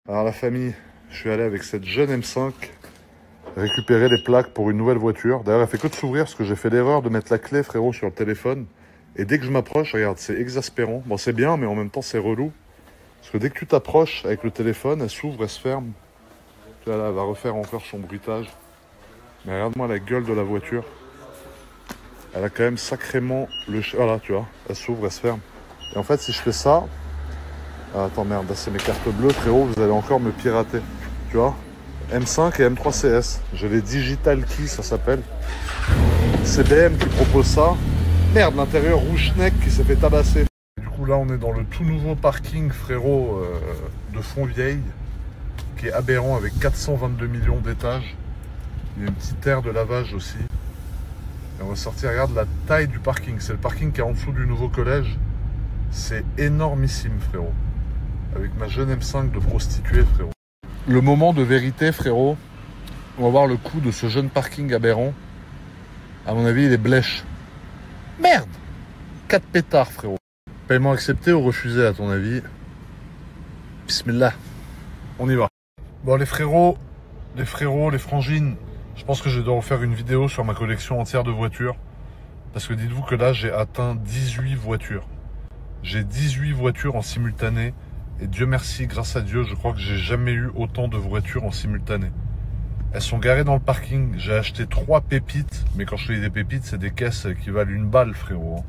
Alors la famille, je suis allé avec cette jeune M5 récupérer les plaques pour une nouvelle voiture. D'ailleurs, elle fait que de s'ouvrir parce que j'ai fait l'erreur de mettre la clé, frérot, sur le téléphone. Et dès que je m'approche, regarde, c'est exaspérant. Bon, c'est bien, mais en même temps, c'est relou. Parce que dès que tu t'approches avec le téléphone, elle s'ouvre, elle se ferme. Tu vois, là, elle va refaire encore son bruitage. Mais regarde-moi la gueule de la voiture. Elle a quand même sacrément le... Voilà, tu vois, elle s'ouvre, elle se ferme. Et en fait, si je fais ça... Ah, attends, merde, là, c'est mes cartes bleues, frérot, vous allez encore me pirater. Tu vois, M5 et M3 CS. J'ai les Digital Key, ça s'appelle. C'est BM qui propose ça. Merde, l'intérieur rouge-neck qui s'est fait tabasser. Du coup, là, on est dans le tout nouveau parking, frérot, de Fontvieille, qui est aberrant avec 422 millions d'étages. Il y a une petite aire de lavage aussi. Et on va sortir, regarde la taille du parking. C'est le parking qui est en dessous du nouveau collège. C'est énormissime, frérot. Avec ma jeune M5 de prostituée, frérot. Le moment de vérité, frérot. On va voir le coût de ce jeune parking aberrant. À mon avis, il est blèche. Merde! 4 pétards, frérot. Paiement accepté ou refusé, à ton avis? Bismillah. On y va. Bon, les frérots, les frangines, je pense que je dois refaire une vidéo sur ma collection entière de voitures. Parce que dites-vous que là, j'ai atteint 18 voitures. J'ai 18 voitures en simultané. Et Dieu merci, grâce à Dieu, je crois que j'ai jamais eu autant de voitures en simultané. Elles sont garées dans le parking. J'ai acheté 3 pépites. Mais quand je te dis des pépites, c'est des caisses qui valent une balle, frérot.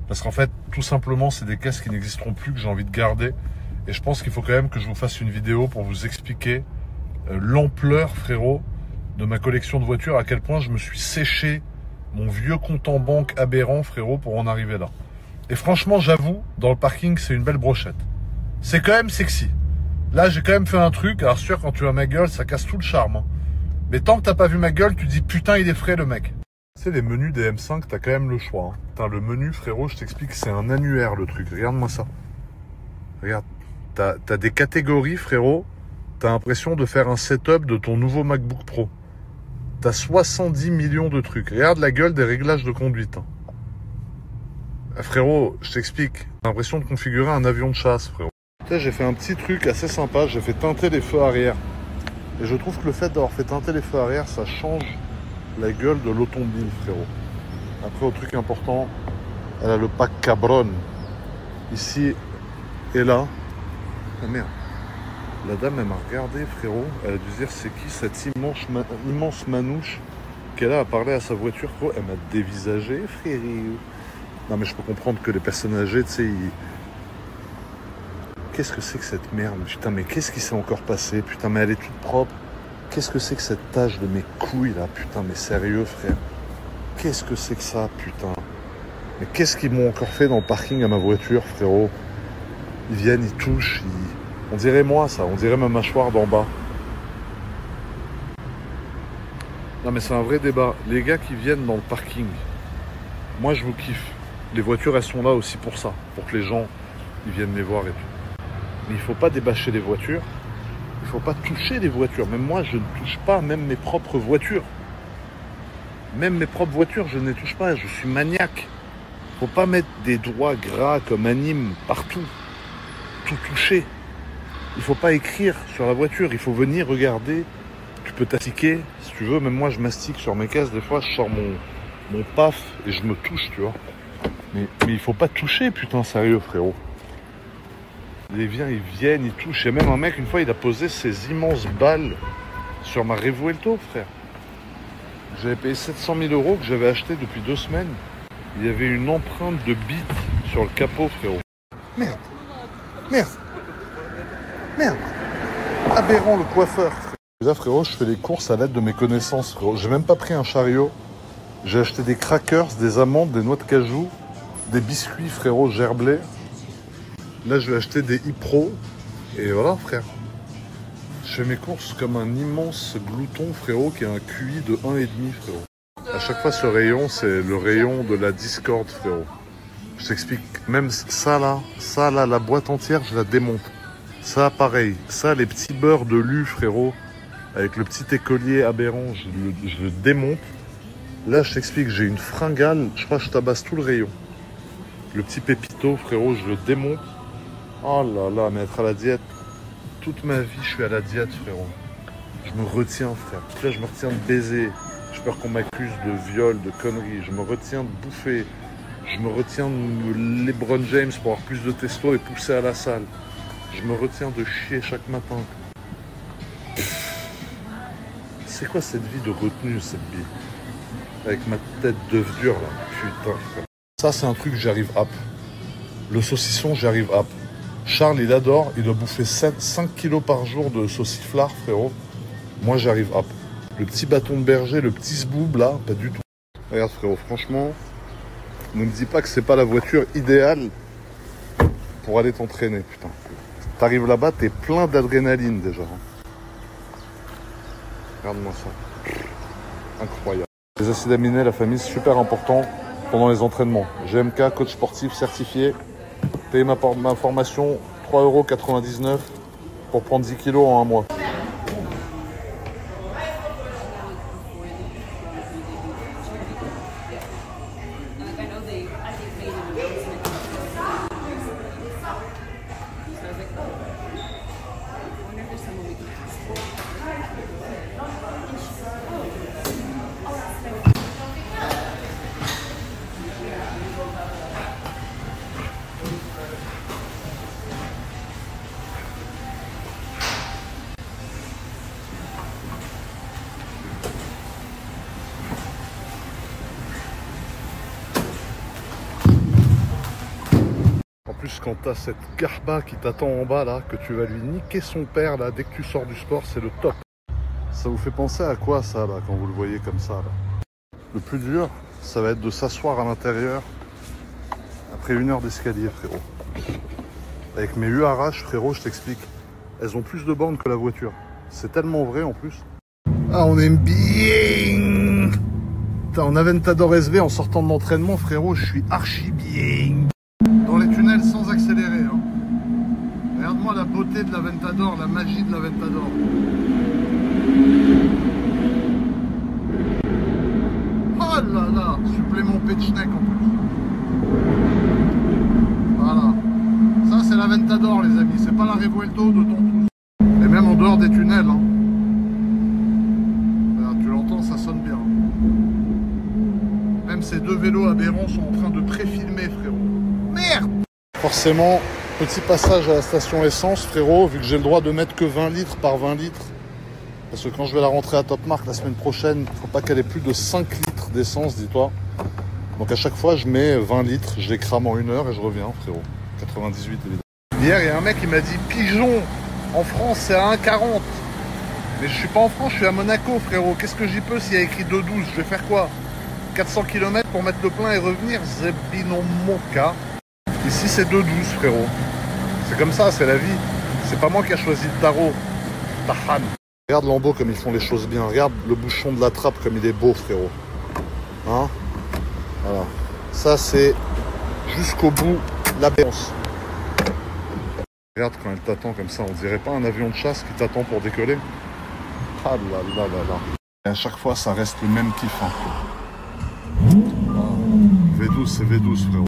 Parce qu'en fait, tout simplement, c'est des caisses qui n'existeront plus, que j'ai envie de garder. Et je pense qu'il faut quand même que je vous fasse une vidéo pour vous expliquer l'ampleur, frérot, de ma collection de voitures. À quel point je me suis séché mon vieux compte en banque aberrant, frérot, pour en arriver là. Et franchement, j'avoue, dans le parking, c'est une belle brochette. C'est quand même sexy. Là, j'ai quand même fait un truc. Alors sûr, quand tu vois ma gueule, ça casse tout le charme. Hein. Mais tant que t'as pas vu ma gueule, tu dis putain, il est frais le mec. Tu sais, les menus des M5, t'as quand même le choix. Hein. Putain, le menu, frérot, je t'explique, c'est un annuaire le truc. Regarde-moi ça. Regarde. T'as des catégories, frérot. T'as l'impression de faire un setup de ton nouveau MacBook Pro. T'as 70 millions de trucs. Regarde la gueule des réglages de conduite. Hein. Frérot, je t'explique. T'as l'impression de configurer un avion de chasse, frérot. Tu sais, j'ai fait un petit truc assez sympa. J'ai fait teinter les feux arrière. Et je trouve que le fait d'avoir fait teinter les feux arrière, ça change la gueule de l'automobile, frérot. Après, au truc important, elle a le pack Cabron. Ici et là. Ah merde. La dame, elle m'a regardé, frérot. Elle a dû dire, c'est qui cette immense manouche qu'elle a à parler à sa voiture, frérot. Elle m'a dévisagé, frérot. Non, mais je peux comprendre que les personnes âgées, tu sais, Qu'est-ce que c'est que cette merde? Putain, mais qu'est-ce qui s'est encore passé? Putain, mais elle est toute propre. Qu'est-ce que c'est que cette tache de mes couilles, là? Putain, mais sérieux, frère. Qu'est-ce que c'est que ça, putain? Mais qu'est-ce qu'ils m'ont encore fait dans le parking à ma voiture, frérot? Ils viennent, ils touchent, On dirait moi, ça. On dirait ma mâchoire d'en bas. Non, mais c'est un vrai débat. Les gars qui viennent dans le parking, moi, je vous kiffe. Les voitures, elles sont là aussi pour ça. Pour que les gens, ils viennent les voir et tout. Mais il ne faut pas débâcher les voitures. Il ne faut pas toucher les voitures. Même moi, je ne touche pas même mes propres voitures. Même mes propres voitures, je ne les touche pas. Je suis maniaque. Il ne faut pas mettre des doigts gras comme anime partout. Tout toucher. Il ne faut pas écrire sur la voiture. Il faut venir regarder. Tu peux t'astiquer si tu veux. Même moi, je mastique sur mes caisses. Des fois, je sors mon paf et je me touche, tu vois. Mais il ne faut pas toucher, putain, sérieux, frérot. Ils viennent, ils touchent. Il y a même un mec, une fois, il a posé ses immenses balles sur ma Revuelto, frère. J'avais payé 700 000 € que j'avais acheté depuis 2 semaines. Il y avait une empreinte de bite sur le capot, frérot. Merde. Merde. Merde. Aberrant, le coiffeur. Là, frérot, je fais les courses à l'aide de mes connaissances, frérot. J'ai même pas pris un chariot. J'ai acheté des crackers, des amandes, des noix de cajou, des biscuits, frérot, gerblés. Là, je vais acheter des Ipro. Et voilà, frère. Je fais mes courses comme un immense glouton, frérot, qui a un QI de 1,5, frérot. À chaque fois, ce rayon, c'est le rayon de la discorde, frérot. Je t'explique. Même ça, là, la boîte entière, je la démonte. Ça, pareil. Ça, les petits beurres de lu, frérot, avec le petit écolier aberrant, je le démonte. Là, je t'explique, j'ai une fringale. Je crois que je tabasse tout le rayon. Le petit pépito, frérot, je le démonte. Oh là là, mais être à la diète, toute ma vie, je suis à la diète, frérot. Je me retiens, frère. Là, je me retiens de baiser. J'ai peur qu'on m'accuse de viol, de conneries. Je me retiens de bouffer. Je me retiens de LeBron James pour avoir plus de testo et pousser à la salle. Je me retiens de chier chaque matin. C'est quoi cette vie de retenue, cette vie? Avec ma tête d'œuf dur, là. Putain, frère. Ça, c'est un truc, j'arrive hop. Le saucisson, j'arrive hop. Charles, il adore. Il doit bouffer 5 kilos par jour de sauciflard, frérot. Moi, j'arrive hop. Le petit bâton de berger, le petit zboob, là, pas du tout. Regarde, frérot, franchement, ne me dis pas que c'est pas la voiture idéale pour aller t'entraîner, putain. T'arrives là-bas, t'es plein d'adrénaline, déjà. Regarde-moi ça. Incroyable. Les acides aminés, la famille, c'est super important pendant les entraînements. GMK, coach sportif certifié. Payez ma formation, 3,99 € pour prendre 10 kilos en un mois. En plus, quand t'as cette garba qui t'attend en bas là, que tu vas lui niquer son père là, dès que tu sors du sport, c'est le top. Ça vous fait penser à quoi ça là, quand vous le voyez comme ça là? Le plus dur, ça va être de s'asseoir à l'intérieur après 1 heure d'escalier, frérot. Avec mes URH, frérot, je t'explique. Elles ont plus de bornes que la voiture. C'est tellement vrai en plus. Ah, on aime bien. Putain, en Aventador SV, en sortant de l'entraînement, frérot, je suis archi bien. Dans les tunnels sans accélérer. Hein. Regarde-moi la beauté de l'Aventador, la magie de l'Aventador. Oh là là, supplément Petchneck en plus. Voilà. Ça c'est l'Aventador les amis, c'est pas la Revuelto de ton tous. Et même en dehors des tunnels. Hein. Voilà, tu l'entends, ça sonne bien. Même ces deux vélos aberrants sont en train de pré-filmer, frérot. Merde! Forcément, petit passage à la station essence, frérot, vu que j'ai le droit de mettre que 20 litres par 20 litres. Parce que quand je vais la rentrer à Top Mark la semaine prochaine, il faut pas qu'elle ait plus de 5 litres d'essence, dis-toi. Donc à chaque fois, je mets 20 litres, je les crame en 1 heure et je reviens, frérot. 98 évidemment. Hier, il y a un mec qui m'a dit pigeon, en France c'est à 1,40. Mais je suis pas en France, je suis à Monaco, frérot. Qu'est-ce que j'y peux s'il y a écrit 2,12? Je vais faire quoi? 400 km pour mettre le plein et revenir? Zebino Moka. Ici c'est 2,12, frérot. C'est comme ça, c'est la vie. C'est pas moi qui a choisi le tarot. Tahan. Regarde Lambo comme ils font les choses bien. Regarde le bouchon de la trappe comme il est beau, frérot. Hein? Voilà. Ça c'est jusqu'au bout la béance. Regarde quand elle t'attend comme ça, on dirait pas un avion de chasse qui t'attend pour décoller. Ah là là là là. Et à chaque fois ça reste le même kiff. Hein. V12 c'est V12, frérot.